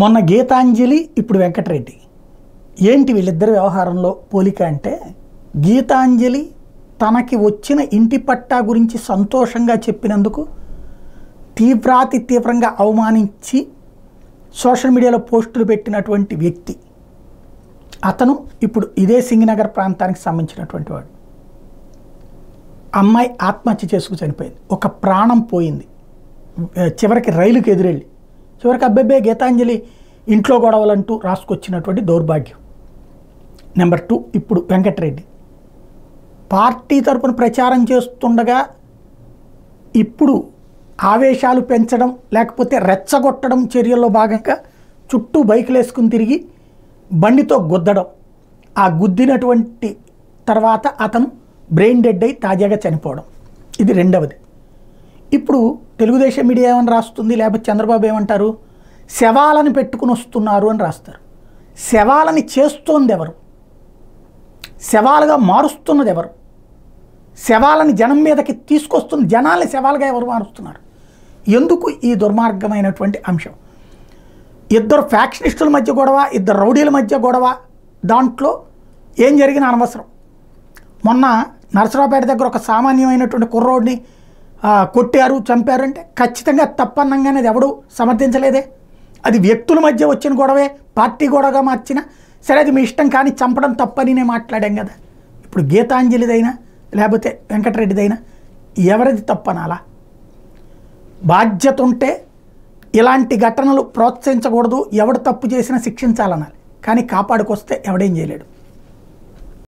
మొన్న గీతాంజలి, ఇప్పుడు వెంకటరెడ్డి. ఏంటి వీళ్ళిద్దరి వ్యవహారంలో పోలిక అంటే, గీతాంజలి తనకి వచ్చిన ఇంటి పట్టా గురించి సంతోషంగా చెప్పినందుకు తీవ్రంగా అవమానించి సోషల్ మీడియాలో పోస్టులు పెట్టినటువంటి వ్యక్తి. అతను ఇప్పుడు ఇదే సింగనగర్ ప్రాంతానికి సంబంధించినటువంటి వాడు. అమ్మాయి ఆత్మహత్య చేసుకు చనిపోయింది. ఒక ప్రాణం పోయింది. చివరికి రైలుకి ఎదురెళ్ళి చివరికి అబ్బెబ్బే గీతాంజలి ఇంట్లో గొడవలంటూ రాసుకొచ్చినటువంటి దౌర్భాగ్యం. నెంబర్ 2, ఇప్పుడు వెంకటరెడ్డి పార్టీ తరపున ప్రచారం చేస్తుండగా ఇప్పుడు ఆవేశాలు పెంచడం లేకపోతే రెచ్చగొట్టడం చర్యల్లో భాగంగా చుట్టూ బైకులు వేసుకుని తిరిగి బండితో గుద్దడం. ఆ గుద్దినటువంటి తర్వాత అతను బ్రెయిన్ డెడ్ అయి తాజాగా చనిపోవడం. ఇది రెండవది. ఇప్పుడు తెలుగుదేశం మీడియా ఏమని రాస్తుంది, లేకపోతే చంద్రబాబు ఏమంటారు, శవాలను పెట్టుకుని వస్తున్నారు అని రాస్తారు. శవాలని చేస్తోంది ఎవరు? శవాలుగా మారుస్తున్నది ఎవరు? శవాలని జనం మీదకి తీసుకొస్తున్న జనాల్ని శవాలుగా ఎవరు మారుస్తున్నారు? ఎందుకు ఈ దుర్మార్గమైనటువంటి అంశం? ఇద్దరు ఫ్యాక్షనిస్టుల మధ్య గొడవ, ఇద్దరు రౌడీల మధ్య గొడవ, దాంట్లో ఏం జరిగినా అనవసరం. మొన్న నరసరావుపేట దగ్గర ఒక సామాన్యమైనటువంటి కుర్రోడిని కొట్టారు, చంపారు అంటే ఖచ్చితంగా తప్పన్నంగానే అది ఎవడు సమర్థించలేదే. అది వ్యక్తుల మధ్య వచ్చిన గొడవే, పార్టీ గొడవగా మార్చిన సరే అది మీ ఇష్టం, కానీ చంపడం తప్పని నేను మాట్లాడాం కదా. ఇప్పుడు గీతాంజలిదైనా లేకపోతే వెంకటరెడ్డిదైనా ఎవరిది తప్పనాలా? బాధ్యత ఉంటే ఇలాంటి ఘటనలు ప్రోత్సహించకూడదు, ఎవడు తప్పు చేసినా శిక్షించాలనాలి, కానీ కాపాడుకొస్తే ఎవడేం చేయలేడు.